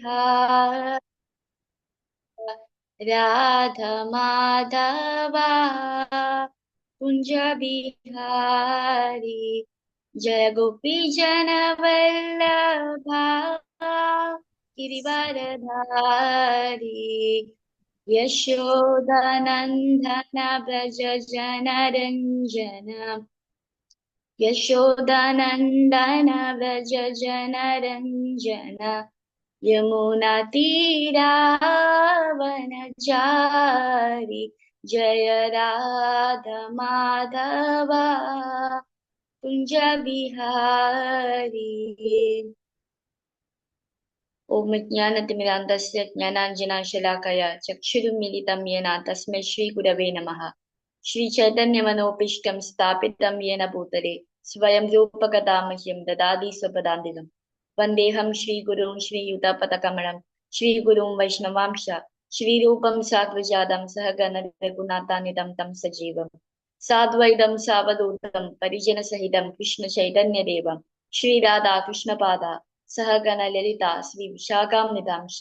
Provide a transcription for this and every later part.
बिहार राधा माधवा कुंज बिहारी जय गोपी जन वल्लभा गिरिवरधारी यशोदानंदन व्रज जन रंजन यशोदानंदन व्रज जन रंजन यमुनातीरावनचारि जय राधा माधवा कुंज बिहारी। ओम ज्ञानतिमिरान्धस्य ज्ञानाञ्जनशलाकया चक्षुरुन्मीलितं येन तस्मै श्रीगुरवे नमः। श्रीचैतन्यमनोभीष्टं स्थापितं येन भूतले स्वयं रूपकदा मह्यं ददाति स्वपदान्तिकम्। वन्देऽहं श्रीगुरुं श्रीयुतापदकमलं श्रीगुरुं वैष्णवांश श्रीरूपं साग्रजातं सहगण रघुनाथान्वितं तं सजीवम् साद्वैतं सावधूतं परिजनसहितं कृष्णचैतन्यदेवं श्रीराधा कृष्णपादा सहगण ललिता श्री विशाखां निधांश।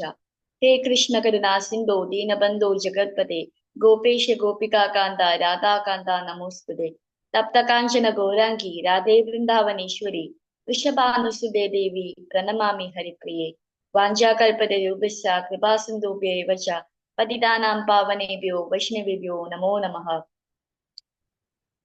हे कृष्ण करुणा सिंधो दीनबंधो जगत्पते गोपेश गोपिका कांता राधा कांता नमोस्तुते। तप्त कांचन गौरांगी राधे वृंदावनेश्वरी वृषभानुसुते देवी प्रणमामि हरिप्रिये। वाञ्छाकल्पतरुभ्यश्च कृपा सिन्धुभ्यैव च पतितानां पावनेभ्यो वैष्णवेभ्यो नमो नमः।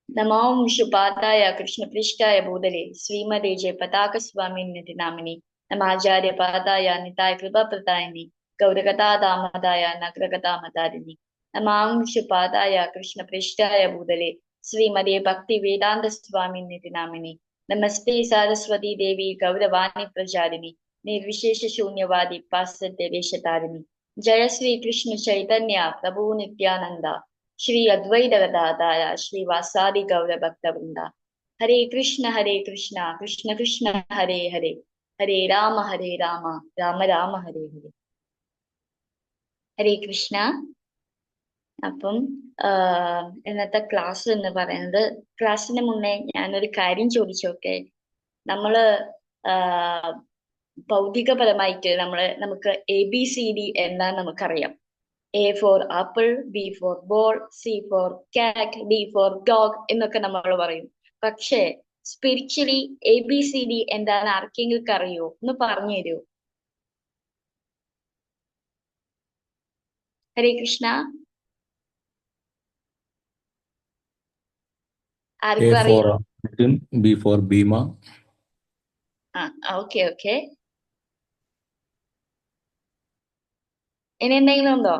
नमो विशुपाताय कृष्णपृष्ठाय भूतले श्रीमते जय पताक स्वामिन्निति नामिनि नमाचार्य पादाय निताय कृपा प्रदायिनि गौरकथा दामदाय नगरकथा मदारिणि नमां विशुपाताय कृष्णपृष्ठाय भूतले श्रीमते भक्ति वेदांत स्वामिन्निति नामिनि नमस्ते सरस्वती देवी गौरवाणी प्रचारिणि निर्विशेष शून्यवादी पाश्चात्य देशतारिणि जय श्री कृष्ण चैतन्य प्रभु नित्यानंद श्री अद्वैत गदाधर श्रीवासादि गौर भक्त वृंदा। हरे कृष्ण कृष्ण कृष्ण हरे हरे हरे राम राम राम हरे हरे। ഹരേ കൃഷ്ണ. അപ്പം ഇന്നത്തെ ക്ലാസ് എന്ന് പറയുന്നത്, ക്ലാസ്സിന് മുന്നേ ഞാനൊരു കാര്യം ചോദിച്ചോക്കെ. നമ്മള് ഭൗതികപരമായിട്ട് നമുക്ക് ABCD എന്താന്ന് നമുക്കറിയാം. A for apple, B for ball, C for cat, D for dog എന്നൊക്കെ നമ്മൾ പറയും. പക്ഷേ സ്പിരിച്വലി ABCD എന്താണ് ആർക്കെങ്കിലും അറിയോ? ഒന്ന് പറഞ്ഞു തരുമോ? ഹരേ കൃഷ്ണ. A ആർക്കും for അറിയോ? Arjun, B for Bhima. Okay okay. ഇനി എന്തെങ്കിലും ഉണ്ടോ?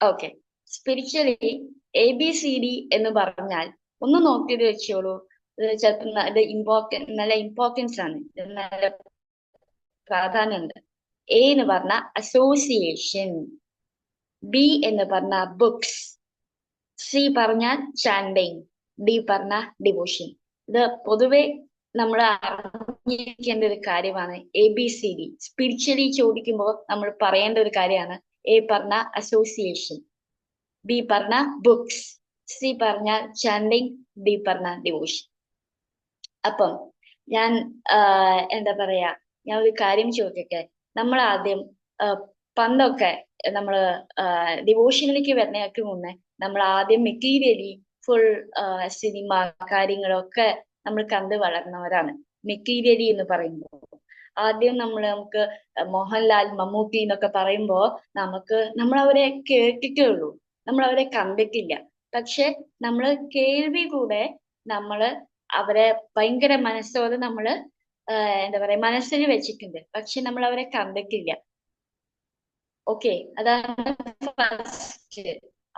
ഓക്കെ. സ്പിരിച്വലി ABCD എന്ന് പറഞ്ഞാൽ ഒന്ന് നോക്കിയത് വെച്ചോളൂ. ചിലപ്പോൾ നല്ല ഇമ്പോർട്ടൻസ് ആണ്, നല്ല പ്രാധാന്യമുണ്ട്. A എന്ന് പറഞ്ഞ അസോസിയേഷൻ, B എന്ന് പറഞ്ഞ ബുക്സ്, C പറഞ്ഞാൽ ചാൻഡിങ്, D പറഞ്ഞ ഡിവോഷൻ. ഇത് പൊതുവെ നമ്മൾ അറിഞ്ഞിരിക്കേണ്ട ഒരു കാര്യമാണ്. ABCD സ്പിരിച്വലി ചോദിക്കുമ്പോൾ നമ്മൾ പറയേണ്ട ഒരു കാര്യമാണ്. A പറഞ്ഞ അസോസിയേഷൻ, B പറഞ്ഞ ബുക്സ്, C പറഞ്ഞ ചാൻഡിങ്, D പറഞ്ഞ ഡിവോഷൻ. അപ്പം ഞാൻ എന്താ പറയാ, ഞാൻ ഒരു കാര്യം ചോദിക്കട്ടെ. നമ്മൾ ആദ്യം പണ്ടൊക്കെ നമ്മള് ഡിവോഷനിലേക്ക് വരുന്നതിനൊക്കെ മുന്നേ നമ്മൾ ആദ്യം മെറ്റീരിയലി ഫുൾ സിനിമ കാര്യങ്ങളൊക്കെ നമ്മൾ കണ്ട് വളർന്നവരാണ്. മെറ്റീരിയലി എന്ന് പറയുമ്പോൾ ആദ്യം നമുക്ക് മോഹൻലാൽ മമ്മൂട്ടി എന്നൊക്കെ പറയുമ്പോ നമ്മൾ അവരെ കേട്ടിട്ടേ ഉള്ളൂ, നമ്മൾ അവരെ കണ്ടിട്ടില്ല. പക്ഷെ നമ്മൾ കേൾവി കൂടെ നമ്മള് അവരെ ഭയങ്കര മനസ്സോടെ നമ്മള് എന്താ പറയാ മനസ്സിൽ വെച്ചിട്ടുണ്ട്. പക്ഷെ നമ്മൾ അവരെ കണ്ടിട്ടില്ല. ഓക്കെ, അതാണ് ഫസ്റ്റ്.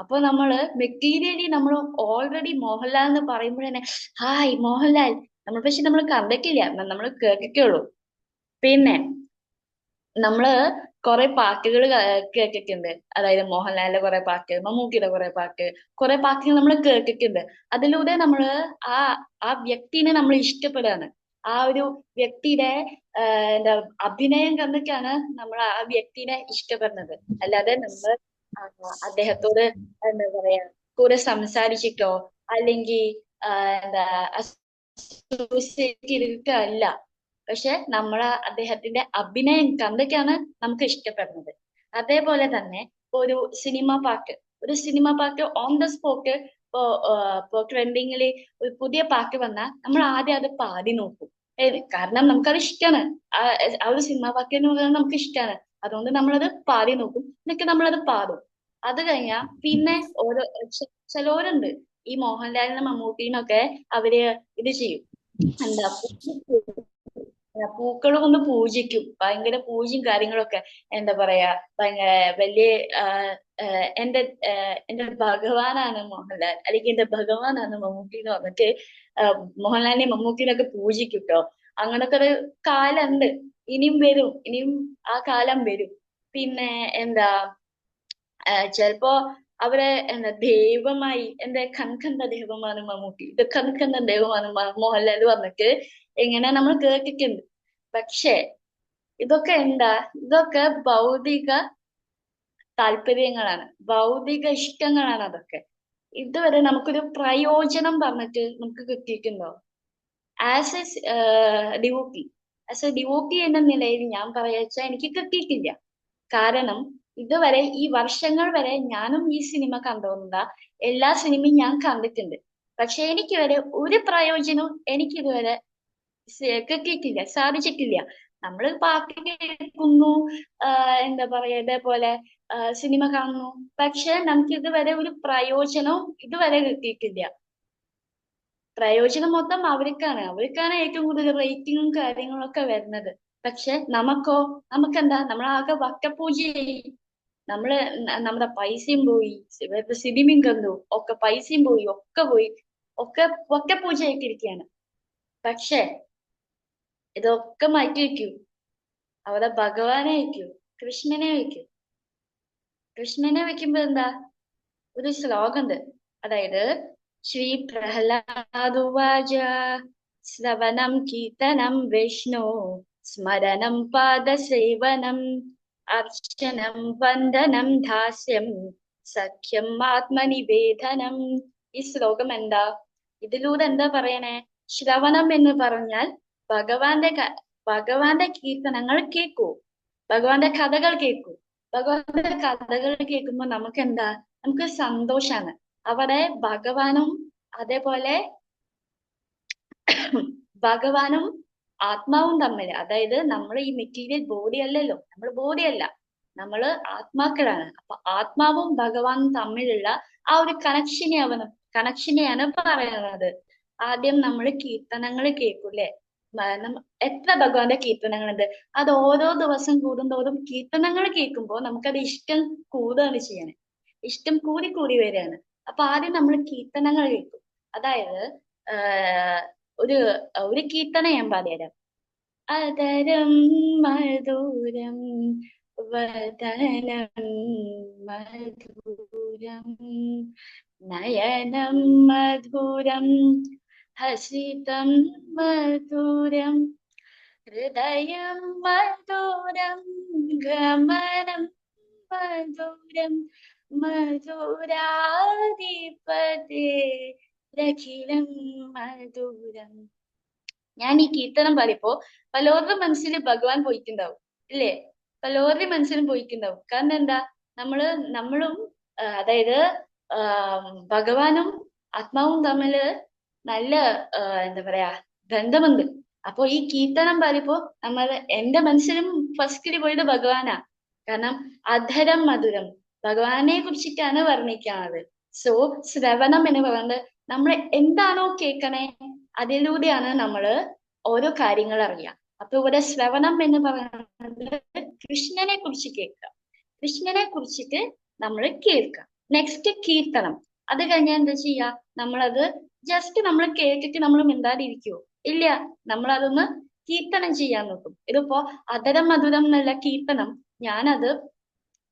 അപ്പൊ നമ്മള് മെറ്റീരിയലി നമ്മൾ ഓൾറെഡി മോഹൻലാൽ എന്ന് പറയുമ്പോൾ തന്നെ ഹായ് മോഹൻലാൽ പക്ഷെ നമ്മൾ കണ്ടിട്ടില്ല, നമ്മൾ കേട്ടിട്ടുള്ളൂ. പിന്നെ നമ്മള് കുറെ പാട്ടുകൾ കേട്ടിട്ടുണ്ട്. അതായത് മോഹൻലാലിന്റെ കുറെ പാട്ട്, മമ്മൂട്ടിയുടെ കുറെ പാട്ടുകൾ നമ്മൾ കേട്ടിട്ടുണ്ട്. അതിലൂടെ നമ്മള് ആ ആ വ്യക്തിനെ നമ്മൾ ഇഷ്ടപ്പെടുകയാണ്. ആ ഒരു വ്യക്തിയുടെ എന്താ അഭിനയം കണ്ടിട്ടാണ് നമ്മൾ ആ വ്യക്തിനെ ഇഷ്ടപ്പെടുന്നത്. അല്ലാതെ നമ്മൾ അദ്ദേഹത്തോട് എന്താ പറയാ കൂടെ സംസാരിച്ചിട്ടോ അല്ലെങ്കിൽ എന്താ അസോസിയേറ്റ് ചെയ്തിട്ടോ അല്ല പക്ഷെ അദ്ദേഹത്തിന്റെ അഭിനയം കണ്ടിട്ടാണ് നമുക്ക് ഇഷ്ടപ്പെടുന്നത്. അതേപോലെ തന്നെ ഒരു സിനിമ പാട്ട് ഓൺ ദ സ്പോട്ട് ഇപ്പോ ട്രെൻഡിങ്ങില് ഒരു പുതിയ പാട്ട് വന്നാൽ നമ്മൾ ആദ്യം അത് പാടി നോക്കും. കാരണം നമുക്കത് ഇഷ്ടമാണ്. ആ ആ ഒരു സിനിമ പാട്ട് എന്ന് പറയുന്നത് നമുക്ക് ഇഷ്ടമാണ്. അതുകൊണ്ട് നമ്മളത് പാടി നോക്കും, എന്നിട്ട് നമ്മളത് പാടും. അത് കഴിഞ്ഞാൽ പിന്നെ ഓരോ ചിലവരുണ്ട്, ഈ മോഹൻലാലിനും മമ്മൂട്ടിനും ഒക്കെ അവര് ഇത് ചെയ്യും, എന്താ പൂക്കൾ കൊണ്ട് പൂജിക്കും. ഭയങ്കര പൂജയും കാര്യങ്ങളൊക്കെ. എന്താ പറയാ, ഭയങ്കര വലിയ എന്റെ എന്റെ ഭഗവാനാണ് മോഹൻലാൽ, അല്ലെങ്കിൽ എന്റെ ഭഗവാനാണ് മമ്മൂട്ടി എന്ന് പറഞ്ഞിട്ട് മോഹൻലാലിനെ മമ്മൂട്ടിനൊക്കെ പൂജിക്കും ട്ടോ. അങ്ങനൊക്കെ ഒരു കാലുണ്ട്. ഇനിയും വരും, ഇനിയും ആ കാലം വരും. പിന്നെ എന്താ ചിലപ്പോ അവരെ എന്താ ദൈവമായി, എന്റെ കൺകണ്ട ദൈവമാണ് മമ്മൂട്ടി, ഇത് കൺകണ്ട ദൈവമാണ് മോഹൻലാൽ പറഞ്ഞിട്ട് എങ്ങനെ നമ്മൾ കേട്ടിട്ടുണ്ട്. പക്ഷേ ഇതൊക്കെ എന്താ, ഇതൊക്കെ ഭൗതിക താല്പര്യങ്ങളാണ്, ഭൗതിക ഇഷ്ടങ്ങളാണ് അതൊക്കെ. ഇതുവരെ നമുക്കൊരു പ്രയോജനം പറഞ്ഞിട്ട് നമുക്ക് കിട്ടിയിട്ടുണ്ടോ? ആസ് എ ഡിവോട്ടി, എന്ന നിലയിൽ ഞാൻ പറയാച്ച എനിക്ക് കിട്ടിയിട്ടില്ല. കാരണം ഇതുവരെ ഈ വർഷങ്ങൾ വരെ ഞാനും ഈ സിനിമ കണ്ടുകൊണ്ട എല്ലാ സിനിമയും ഞാൻ കണ്ടിട്ടുണ്ട്. പക്ഷെ എനിക്ക് വരെ ഒരു പ്രയോജനവും എനിക്കിതുവരെ കിട്ടിയിട്ടില്ല, സാധിച്ചിട്ടില്ല. നമ്മൾ പാട്ട് കേൾക്കുന്നു, എന്താ പറയാ, ഇതേപോലെ സിനിമ കാണുന്നു. പക്ഷെ നമുക്ക് ഇതുവരെ ഒരു പ്രയോജനവും ഇതുവരെ കിട്ടിയിട്ടില്ല. പ്രയോജനം മൊത്തം അവർക്കാണ് ഏറ്റവും കൂടുതൽ റേറ്റിങ്ങും കാര്യങ്ങളും ഒക്കെ വരുന്നത്. പക്ഷെ നമുക്കെന്താ, നമ്മളാകെ വട്ടപൂജ ചെയ്യും. നമ്മുടെ പൈസയും പോയി, സിനിമയും കണ്ടു, ഒക്കെ പൈസയും പോയി, ഒക്കെ വട്ടപൂജ ആയിട്ടിരിക്കുകയാണ്. പക്ഷെ ഇതൊക്കെ മാറ്റി വെക്കൂ, അവിടെ ഭഗവാനെ വെക്കൂ, കൃഷ്ണനെ വെക്കൂ. കൃഷ്ണനെ വെക്കുമ്പോ എന്താ, ഒരു ശ്ലോകമുണ്ട്. അതായത് ശ്രീ പ്രഹ്ലാദുവാച ശ്രവണം കീർത്തനം വിഷ്ണു സ്മരണം പാദസേവനം അർച്ചനം വന്ദനം ദാസ്യം സഖ്യം ആത്മനിവേദനം. ഈ ശ്ലോകം എന്താ, ഇതിലൂടെ എന്താ പറയണേ? ശ്രവണം എന്ന് പറഞ്ഞാൽ ഭഗവാന്റെ കീർത്തനങ്ങൾ കേൾക്കൂ, ഭഗവാന്റെ കഥകൾ കേൾക്കൂ. ഭഗവാന്റെ കഥകൾ കേൾക്കുമ്പോൾ നമുക്ക് എന്താ, നമുക്ക് സന്തോഷാണ്. അവിടെ ഭഗവാനും അതേപോലെ ഭഗവാനും ആത്മാവും തമ്മിൽ, അതായത് നമ്മൾ ഈ മെറ്റീരിയൽ ബോഡി അല്ലല്ലോ, നമ്മൾ ബോഡിയല്ല, നമ്മള് ആത്മാക്കളാണ്. അപ്പൊ ആത്മാവും ഭഗവാനും തമ്മിലുള്ള ആ ഒരു കണക്ഷനെയാണ് പറയുന്നത്. ആദ്യം നമ്മൾ കീർത്തനങ്ങൾ കേൾക്കൂലേ? എത്ര ഭഗവാന്റെ കീർത്തനങ്ങളുണ്ട്. അത് ഓരോ ദിവസം കൂടുന്തോറും കീർത്തനങ്ങൾ കേൾക്കുമ്പോൾ നമുക്കത് ഇഷ്ടം കൂടുകയാണ് ചെയ്യണേ, ഇഷ്ടം കൂടി കൂടി വരികയാണ്. അപ്പൊ ആദ്യം നമ്മൾ കീർത്തനങ്ങൾ കേൾക്കും. അതായത് ഒരു ഒരു കീർത്തനം ഞാൻ പറഞ്ഞുതരാം. അതരം മധുരം വദനം മധുരം നയനം മധുരം ഹസിതം മധുരം ഹൃദയം മധുരം ഗമനം മധുരം മധുരാധിപതേ രഖിലം മധുരം. ഞാൻ ഈ കീർത്തനം പാടിയപ്പോ പലരുടെ മനസ്സിൽ ഭഗവാൻ പോയിട്ടുണ്ടാവും, ഇല്ലേ? പലരുടെ മനസ്സിലും പോയിട്ടുണ്ടാവും. കാരണം എന്താ, നമ്മളും അതായത് ഭഗവാനും ആത്മാവും തമ്മില് നല്ല എന്താ പറയാ ബന്ധമുണ്ട്. അപ്പൊ ഈ കീർത്തനം പാടിയപ്പോ എന്റെ മനസ്സിലും ഫസ്റ്റില് പോയത് ഭഗവാനാ. കാരണം അധരം മധുരം, ഭഗവാനെ കുറിച്ചിട്ടാണ് വർണ്ണിക്കുന്നത്. സോ ശ്രവണം എന്ന് പറയുന്നത് നമ്മൾ എന്താണോ കേൾക്കണേ അതിലൂടെയാണ് നമ്മള് ഓരോ കാര്യങ്ങൾ അറിയാം. അപ്പൊ ഇവിടെ ശ്രവണം എന്ന് പറയുന്നത് കൃഷ്ണനെ കുറിച്ച് കേൾക്കുക, കൃഷ്ണനെ കുറിച്ചിട്ട് നമ്മൾ കേൾക്കുക. നെക്സ്റ്റ് കീർത്തനം. അത് കഴിഞ്ഞാൽ എന്താ ചെയ്യാ, നമ്മളത് ജസ്റ്റ് നമ്മൾ കേട്ടിട്ട് നമ്മൾ മിണ്ടാതിരിക്കുവോ? ഇല്ല, നമ്മൾ അതൊന്ന് കീർത്തനം ചെയ്യാൻ നോക്കും. ഇതിപ്പോ അധരം മധുരം എന്നുള്ള കീർത്തനം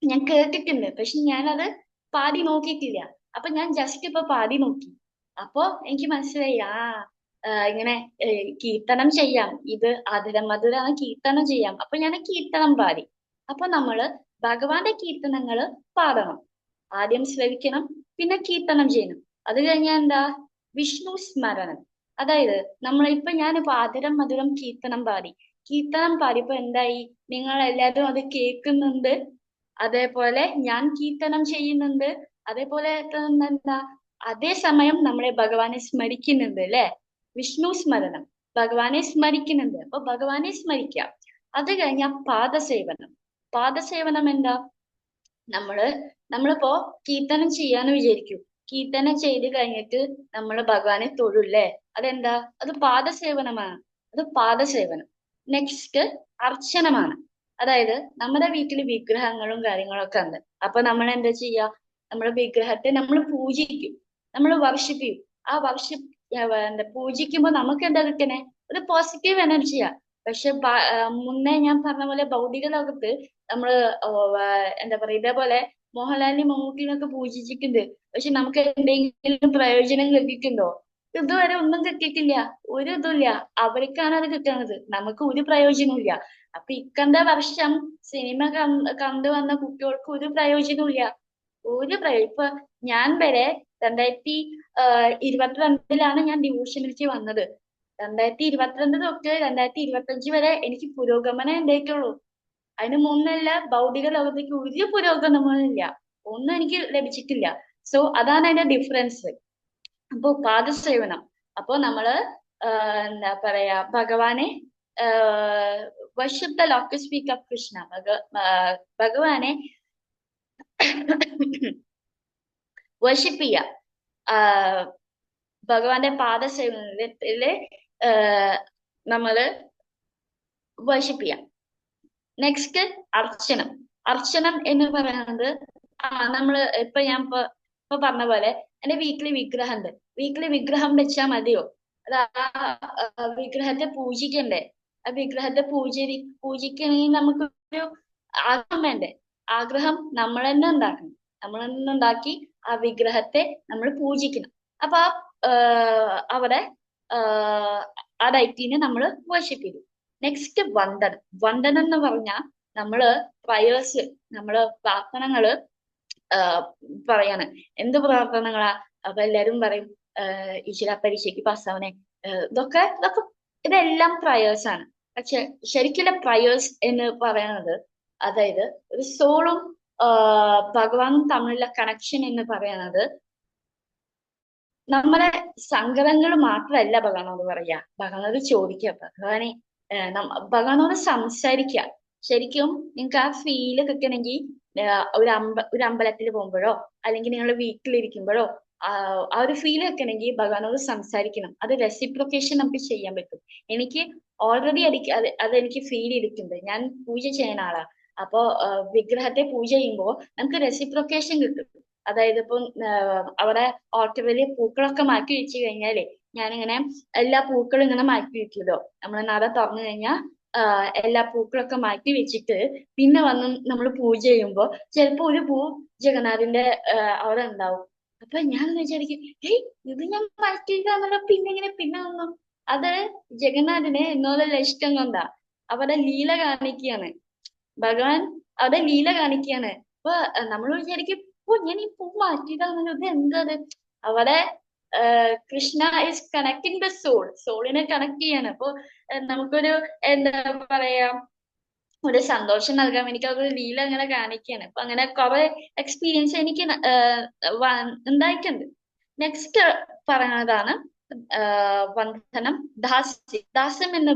ഞാൻ കേട്ടിട്ടുണ്ട്, പക്ഷെ ഞാനത് പാടി നോക്കിയിട്ടില്ല. അപ്പൊ ഞാൻ ജസ്റ്റ് ഇപ്പൊ പാടി നോക്കി. അപ്പൊ എനിക്ക് മനസ്സിലായി, ഇങ്ങനെ കീർത്തനം ചെയ്യാം, ഇത് അധരം മധുരാണ്, കീർത്തനം ചെയ്യാം. അപ്പൊ ഞാൻ കീർത്തനം പാടി. അപ്പൊ നമ്മള് ഭഗവാന്റെ കീർത്തനങ്ങള് പാടണം, ആദ്യം ശ്രവിക്കണം, പിന്നെ കീർത്തനം ചെയ്യണം. അത് കഴിഞ്ഞാൽ എന്താ, വിഷ്ണു സ്മരണം. അതായത് ഞാനിപ്പോ അധരം മധുരം കീർത്തനം പാടി, കീർത്തനം പാടിയപ്പോ എന്തായി? നിങ്ങൾ എല്ലാവരും അത് കേൾക്കുന്നുണ്ട്, അതേപോലെ ഞാൻ കീർത്തനം ചെയ്യുന്നുണ്ട്, അതേപോലെ തന്നെ എന്താ, അതേ സമയം നമ്മളെ ഭഗവാനെ സ്മരിക്കുന്നുണ്ട് അല്ലെ? വിഷ്ണു സ്മരണം, ഭഗവാനെ സ്മരിക്കുന്നുണ്ട്. അപ്പൊ ഭഗവാനെ സ്മരിക്കാം. അത് കഴിഞ്ഞ പാദസേവനം. പാദസേവനം എന്താ? നമ്മള് നമ്മളിപ്പോ കീർത്തനം ചെയ്യാന്ന് വിചാരിക്കൂ. കീർത്തനം ചെയ്ത് കഴിഞ്ഞിട്ട് നമ്മള് ഭഗവാനെ തൊഴുല്ലേ? അതെന്താ? അത് പാദസേവനമാണ്. അത് പാദസേവനം. നെക്സ്റ്റ് അർച്ചനമാണ്. അതായത് നമ്മുടെ വീട്ടിൽ വിഗ്രഹങ്ങളും കാര്യങ്ങളും ഒക്കെ ഉണ്ട്. അപ്പൊ നമ്മൾ എന്താ ചെയ്യാ? നമ്മുടെ വിഗ്രഹത്തെ നമ്മൾ പൂജിക്കും, നമ്മൾ വർഷിപ്പിക്കും. ആ വർഷിപ്പ് എന്താ പൂജിക്കുമ്പോ നമുക്ക് എന്താ കിട്ടണേ? ഒരു പോസിറ്റീവ് എനർജിയാ. പക്ഷെ മുന്നേ ഞാൻ പറഞ്ഞ പോലെ ഭൗതിക ലോകത്ത് നമ്മള് എന്താ പറയാ, ഇതേപോലെ മോഹൻലാലിനെയും മമ്മൂട്ടിനൊക്കെ പൂജിച്ചിട്ടുണ്ട്. പക്ഷെ നമുക്ക് എന്തെങ്കിലും പ്രയോജനം ലഭിക്കുന്നുണ്ടോ? ഇതുവരെ ഒന്നും കിട്ടിയിട്ടില്ല. ഒരു ഇതുമില്ല. അവർക്കാണ് അത് കിട്ടുന്നത്, നമുക്ക് ഒരു പ്രയോജനവും ഇല്ല. അപ്പൊ ഇക്കണ്ട വർഷം സിനിമ കണ്ടു വന്ന കുട്ടികൾക്ക് ഒരു പ്രയോജനവും ഇല്ല. ഇപ്പൊ ഞാൻ വരെ 2022 ഞാൻ ഡിവോഷനിലേക്ക് വന്നത്. 2022 തൊട്ട് 2025 വരെ എനിക്ക് പുരോഗമനം ഉണ്ടായിട്ടുള്ളൂ. അതിന് മുന്നല്ല ഭൗതിക ലോകത്തേക്ക് ഒരു പുരോഗമനവും ഇല്ല. ഒന്നും എനിക്ക് ലഭിച്ചിട്ടില്ല. സോ അതാണ് അതിന്റെ ഡിഫറൻസ്. അപ്പൊ പാദസേവനം. അപ്പൊ നമ്മള് എന്താ പറയാ, ഭഗവാനെ worship the lotus feet of Krishna. ഭഗവാനെ വർഷിപ്പ് ചെയ്യാം. ഭഗവാന്റെ പാദസേവനത്തില് നമ്മള് വർഷിപ്പ് ചെയ്യാം. നെക്സ്റ്റ് അർച്ചനം. അർച്ചനം എന്ന് പറയുന്നത്, നമ്മള് ഞാൻ ഇപ്പൊ പറഞ്ഞ പോലെ എന്റെ വീട്ടില് വിഗ്രഹം ഉണ്ട്. വീട്ടില് വിഗ്രഹം വെച്ചാൽ മതിയോ? അത് വിഗ്രഹത്തെ പൂജിക്കണ്ടേ? ആ വിഗ്രഹത്തെ പൂജിക്കണമെങ്കിൽ നമുക്കൊരു ആഗ്രഹം വേണ്ടേ? ആഗ്രഹം നമ്മൾ തന്നെ ഉണ്ടാക്കണം. നമ്മൾ തന്നെ ഉണ്ടാക്കി ആ വിഗ്രഹത്തെ നമ്മൾ പൂജിക്കണം. അപ്പൊ അവിടെ ആ ഡൈറ്റിനെ നമ്മൾ വർഷിപ്പ് ചെയ്തു. നെക്സ്റ്റ് വന്ദനം. വന്ദനം എന്ന് പറഞ്ഞാൽ നമ്മള് പ്രയേഴ്സ്, നമ്മള് പ്രാർത്ഥനകള് പറയാണ്. എന്ത് പ്രാർത്ഥനകളാ? അപ്പൊ എല്ലാരും പറയും ഈശ്വര പരീക്ഷയ്ക്ക് പാസ്സാവണേ. ഇതൊക്കെ ഇതെല്ലാം പ്രയേഴ്സ് ആണ്. പക്ഷെ ശരിക്കുള്ള പ്രയേഴ്സ് എന്ന് പറയുന്നത്, അതായത് ഒരു സോളും ഭഗവാനും തമ്മിലുള്ള കണക്ഷൻ എന്ന് പറയുന്നത്, നമ്മളെ സങ്കടങ്ങൾ മാത്രമല്ല ഭഗവാനോട് പറയാ. ഭഗവാനോട് ചോദിക്കുക, ഭഗവാനെ ഭഗവാനോട് സംസാരിക്കുക. ശരിക്കും നിങ്ങൾക്ക് ആ ഫീല് കിട്ടണമെങ്കിൽ ഒരു അമ്പലത്തിൽ പോകുമ്പോഴോ അല്ലെങ്കിൽ നിങ്ങളുടെ വീട്ടിലിരിക്കുമ്പോഴോ ആ ഒരു ഫീല് കിട്ടണമെങ്കിൽ ഭഗവാനോട് സംസാരിക്കണം. അത് റെസിപ്രൊക്കേഷൻ നമുക്ക് ചെയ്യാൻ പറ്റും. എനിക്ക് ഓൾറെഡി അതെനിക്ക് ഫീൽ ചെയ്തിട്ടുണ്ട്. ഞാൻ പൂജ ചെയ്യുന്ന ആളാ. അപ്പോ വിഗ്രഹത്തെ പൂജ ചെയ്യുമ്പോൾ നമുക്ക് റെസിപ്രൊക്കേഷൻ കിട്ടും. അതായത് ഇപ്പം അവിടെ ഓർക്കിഡില് പൂക്കളൊക്കെ മാറ്റി വെച്ച് കഴിഞ്ഞാലേ, ഞാനിങ്ങനെ എല്ലാ പൂക്കളും ഇങ്ങനെ മാറ്റി വെക്കുമല്ലോ. നമ്മൾ നട തുറന്നു കഴിഞ്ഞാൽ എല്ലാ പൂക്കളൊക്കെ മാറ്റി വെച്ചിട്ട് പിന്നെ വന്ന് നമ്മൾ പൂജ ചെയ്യുമ്പോൾ ചിലപ്പോ ഒരു പൂ ജഗന്നാഥിന്റെ അവിടെ ഉണ്ടാവും. അപ്പൊ ഞാൻ വിചാരിക്കും, ഏയ് ഇത് ഞാൻ മാറ്റിയിട്ടാണല്ലോ, പിന്നെ ഇങ്ങനെ പിന്നെ വന്നു. അത് ജഗന്നാഥിന് എന്നോടുള്ള ഇഷ്ടം കൊണ്ടാ. അവിടെ ലീല കാണിക്കുകയാണ് ഭഗവാൻ, അവിടെ ലീല കാണിക്കുകയാണ്. അപ്പൊ നമ്മൾ വിചാരിക്കും, ഓ ഞാൻ ഈ പൂ മാറ്റിയതാണല്ലോ, ഇത് എന്തത്? അവിടെ Krishna is connecting the soul. സോളിനെ കണക്ട് ചെയ്യാണ്. അപ്പൊ നമുക്കൊരു എന്താ പറയാ, ഒരു സന്തോഷം നൽകാൻ വേണ്ടിട്ട് അതൊരു ലീല അങ്ങനെ കാണിക്കുകയാണ്. അപ്പൊ അങ്ങനെ കുറെ എക്സ്പീരിയൻസ് എനിക്ക് ഉണ്ടായിട്ടുണ്ട്. നെക്സ്റ്റ് പറയുന്നതാണ് വന്ദനം. ദാസ്യം എന്ന്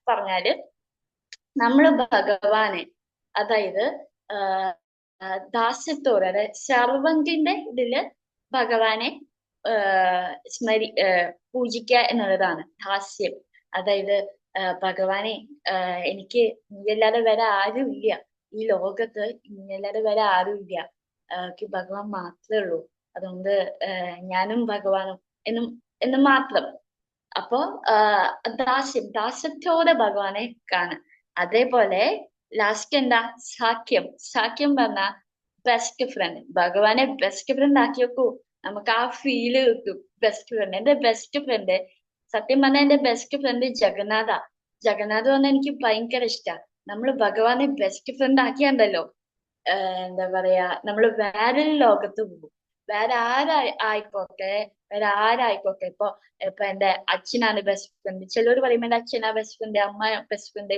പറഞ്ഞാല് നമ്മള് ഭഗവാനെ, അതായത് ദാസ്യത്തോടെ, അതായത് സർവന്റിന്റെ ഇതില് ഭഗവാനെ പൂജിക്കുക എന്നുള്ളതാണ് ദാസ്യം. അതായത് ഭഗവാനെ, എനിക്ക് നീയല്ലാതെ വേറെ ആരും ഇല്ല ഈ ലോകത്ത്, നീയല്ലാതെ വേറെ ആരും ഇല്ല, എനിക്ക് ഭഗവാൻ മാത്രമേ ഉള്ളൂ. അതുകൊണ്ട് ഞാനും ഭഗവാനും എന്നും എന്ന് മാത്രം. അപ്പോ ദാസ്യത്തോടെ ഭഗവാനെ കാണാം. അതേപോലെ ലാസ്റ്റ് എന്താ? സാഖ്യം. സാഖ്യം പറഞ്ഞ ബെസ്റ്റ് ഫ്രണ്ട്. ഭഗവാനെ ബെസ്റ്റ് ഫ്രണ്ട് ആക്കി വെക്കൂ. നമുക്ക് ആ ഫീല് കിട്ടും. ബെസ്റ്റ് ഫ്രണ്ട്, എന്റെ ബെസ്റ്റ് ഫ്രണ്ട്, സത്യം പറഞ്ഞാൽ എന്റെ ബെസ്റ്റ് ഫ്രണ്ട് ജഗന്നാഥ. ജഗന്നാഥ് പറഞ്ഞാൽ എനിക്ക് ഭയങ്കര ഇഷ്ടാ. നമ്മൾ ഭഗവാനെ ബെസ്റ്റ് ഫ്രണ്ട് ആക്കിയാണ്ടല്ലോ, എന്താ പറയാ, നമ്മൾ വേറൊരു ലോകത്ത് പോകും. വേറെ ആയിക്കോട്ടെ, വേറെ ആരായിക്കോട്ടെ. ഇപ്പൊ എന്റെ അച്ഛനാണ് ബെസ്റ്റ് ഫ്രണ്ട്. ചിലർ പറയുമ്പോ എന്റെ അച്ഛനാ ബെസ്റ്റ് ഫ്രണ്ട്, അമ്മ ബെസ്റ്റ് ഫ്രണ്ട്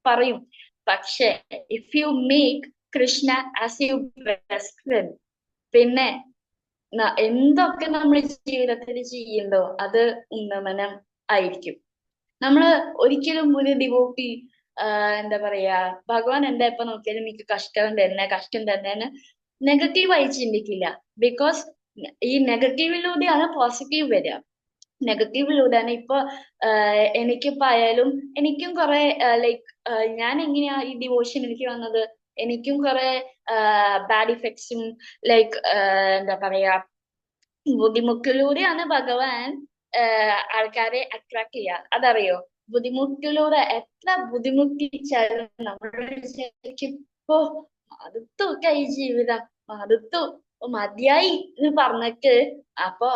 പറയും. പക്ഷെ if you make Krishna as you best friend, പിന്നെ എന്തൊക്കെ നമ്മൾ ജീവിതത്തിൽ ചെയ്യുന്നോ അത് ഉന്നമനം ആയിരിക്കും. നമ്മള് ഒരിക്കലും ഒരു ഡിവോട്ടി എന്താ പറയാ, ഭഗവാൻ എന്താ എപ്പോ നോക്കിയാലും എനിക്ക് കഷ്ടം തന്നെ നെഗറ്റീവായി ചിന്തിക്കില്ല. ബിക്കോസ് ഈ നെഗറ്റീവിലൂടെയാണ് പോസിറ്റീവ് വരിക. നെഗറ്റീവിലൂടെയാണ് ഇപ്പൊ എനിക്കിപ്പോ ആയാലും എനിക്കും കുറെ ലൈക്ക് ഞാൻ എങ്ങനെയാ ഈ ഡിവോഷൻ എനിക്ക് വന്നത്, എനിക്കും കുറെ ബാഡ് ഇഫക്ട്സും ലൈക്ക് എന്താ പറയാ ബുദ്ധിമുട്ടിലൂടെയാണ് ഭഗവാൻ ആൾക്കാരെ അട്രാക്ട് ചെയ്യുക. അതറിയോ? ബുദ്ധിമുട്ടിലൂടെ എത്ര ബുദ്ധിമുട്ടിച്ചാലും നമ്മൾ ശരിക്കും ഇപ്പോ മടുത്തു ഈ ജീവിതം, മടുത്തു, മതിയായി എന്ന് പറഞ്ഞിട്ട് അപ്പൊ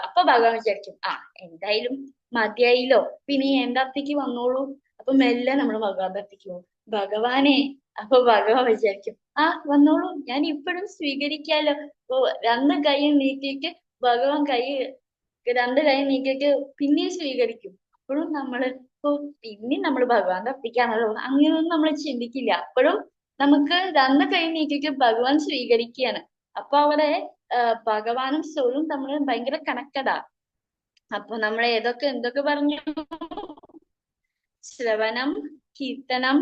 അപ്പൊ ഭഗവാൻ വിചാരിക്കും എന്തായാലും മതിയായില്ലോ, പിന്നെ എന്റെ അടുത്തേക്ക് വന്നോളൂ. അപ്പൊ മെല്ലെ നമ്മൾ ഭഗവാന്റെ അടുത്തേക്ക് പോകും. ഭഗവാനെ, അപ്പൊ ഭഗവാൻ വിചാരിക്കും വന്നോളൂ, ഞാൻ ഇപ്പോഴും സ്വീകരിക്കാലോ. അപ്പൊ രണ്ട് കൈയും നീട്ടിയിട്ട് ഭഗവാൻ രണ്ട് കൈ നീക്കിയിട്ട് പിന്നെയും സ്വീകരിക്കും. അപ്പോഴും പിന്നെയും നമ്മൾ ഭഗവാന്റെ അപ്പിക്കാണല്ലോ, അങ്ങനെയൊന്നും നമ്മൾ ചിന്തിക്കില്ല. അപ്പോഴും നമുക്ക് രണ്ട് കൈ നീക്കിയിട്ട് ഭഗവാൻ സ്വീകരിക്കുകയാണ്. അപ്പൊ അവിടെ ഭഗവാനും സോളും നമ്മൾ ഭയങ്കര കണക്റ്റഡാ. അപ്പൊ നമ്മൾ എന്തൊക്കെ പറഞ്ഞു? ശ്രവണം, കീർത്തനം,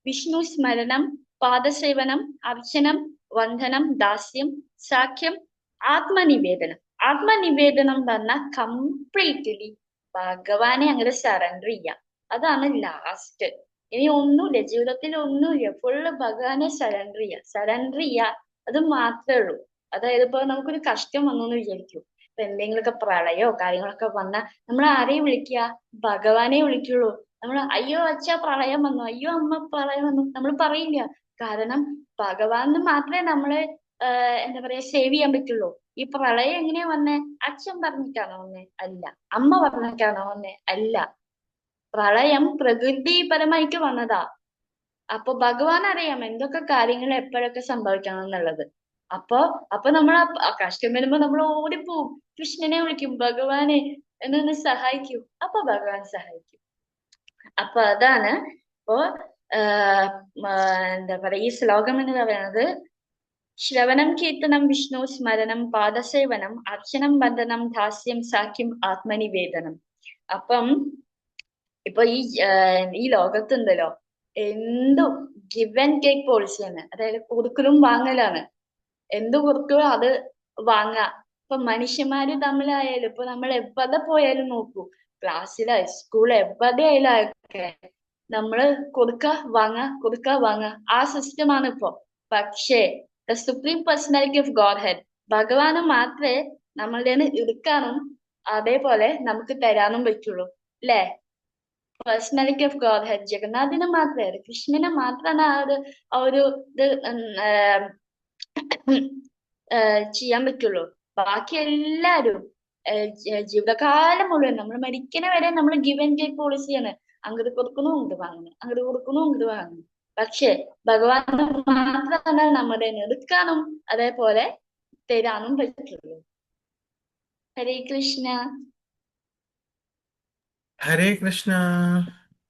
വിഷ്ണു സ്മരണം, പാദസേവനം, അർച്ചനം, വന്ദനം, ദാസ്യം, സാഖ്യം, ആത്മനിവേദനം. ആത്മനിവേദനം പറഞ്ഞാൽ കംപ്ലീറ്റ്ലി ഭഗവാനെ അങ്ങനെ സറണ്ടർ ചെയ്യാം. അതാണ് ലാസ്റ്റ്. ഇനി ഒന്നുമില്ല, ജീവിതത്തിൽ ഒന്നുമില്ല, ഫുള്ള് ഭഗവാനെ സറണ്ടർ ചെയ്യാ. അത് മാത്രമേ ഉള്ളൂ. അതായത് ഇപ്പൊ നമുക്കൊരു കഷ്ടം വന്നു എന്ന് വിചാരിക്കും. ഇപ്പൊ എന്തെങ്കിലുമൊക്കെ പ്രളയോ കാര്യങ്ങളൊക്കെ വന്നാൽ നമ്മൾ ആരെയും വിളിക്കുക? ഭഗവാനെ വിളിക്കുള്ളൂ. നമ്മൾ അയ്യോ അച്ഛാ പ്രളയം വന്നു, അയ്യോ അമ്മ പ്രളയം വന്നു നമ്മൾ പറയില്ല. കാരണം ഭഗവാന് മാത്രമേ നമ്മളെ എന്താ പറയാ സേവ് ചെയ്യാൻ പറ്റുള്ളൂ. ഈ പ്രളയം എങ്ങനെയാ വന്നേ? അച്ഛൻ പറഞ്ഞിട്ടാണോ വന്നേ? അല്ല. അമ്മ പറഞ്ഞിട്ടാണോ വന്നേ? അല്ല. പ്രളയം പ്രകൃതിപരമായിട്ട് വന്നതാ. അപ്പൊ ഭഗവാൻ അറിയാം എന്തൊക്കെ കാര്യങ്ങൾ എപ്പോഴൊക്കെ സംഭവിക്കണം എന്നുള്ളത്. അപ്പൊ അപ്പൊ നമ്മൾ കഷ്ടം വരുമ്പോ നമ്മൾ ഓടിപ്പോവും, കൃഷ്ണനെ വിളിക്കും, ഭഗവാനെ എന്നൊന്ന് സഹായിക്കൂ. അപ്പൊ ഭഗവാൻ സഹായിക്കും. അപ്പൊ അതാണ് ഇപ്പോ എന്താ പറയാ, ഈ ശ്ലോകം എന്ന് പറയുന്നത് ശ്രവണം, കീർത്തനം, വിഷ്ണു സ്മരണം, പാദസേവനം, അർച്ചനം, വന്ദനം, ദാസ്യം, സാഖ്യം, ആത്മനിവേദനം. അപ്പം ഇപ്പൊ ഈ ലോകത്തുണ്ടല്ലോ എന്തും ഗിവ് ആൻഡ് ടേക്ക് പോളിസിയാണ്. അതായത് കൊടുക്കലും വാങ്ങലാണ്. എന്ത് കൊടുക്കലോ അത് വാങ്ങാ. ഇപ്പൊ മനുഷ്യന്മാര് തമ്മിലായാലും ഇപ്പൊ നമ്മൾ എവിടെ പോയാലും നോക്കൂ, ക്ലാസ്സിലായി സ്കൂളിൽ എവിടെ ആയാലും നമ്മള് കൊടുക്ക വാങ്ങ ആ സിസ്റ്റമാണ് ഇപ്പൊ. പക്ഷേ the supreme personality of God head ഭഗവാന് മാത്രമേ നമ്മളുടെ എടുക്കാനും അതേപോലെ നമുക്ക് തരാനും പറ്റുള്ളൂ. അല്ലേ? പേഴ്സണാലിറ്റി ഓഫ് ഗോഡ് ഹെഡ് ജഗന്നാഥിനെ മാത്രമേ, കൃഷ്ണനെ മാത്രമാണ് ആ ഒരു ഇത് ചെയ്യാൻ പറ്റുള്ളൂ. ബാക്കി എല്ലാരും ജീവിതകാലം മുഴുവൻ നമ്മൾ മരിക്കണ വരെ നമ്മൾ ഗിവ് ആൻഡ് ടേക്ക് പോളിസിയാണ്. അങ്ങോട്ട് കൊടുക്കണു ഇങ്ങോട്ട് വാങ്ങുന്നു, അങ്ങോട്ട് കൊടുക്കണു ഇങ്ങോട്ട് വാങ്ങുന്നു. പക്ഷെ ഭഗവാൻ മാത്രമാണ് നമ്മുടെ എടുക്കാനും അതേപോലെ തരാനും പറ്റുള്ളൂ. ഹരേ കൃഷ്ണ. ഹരേ കൃഷ്ണ.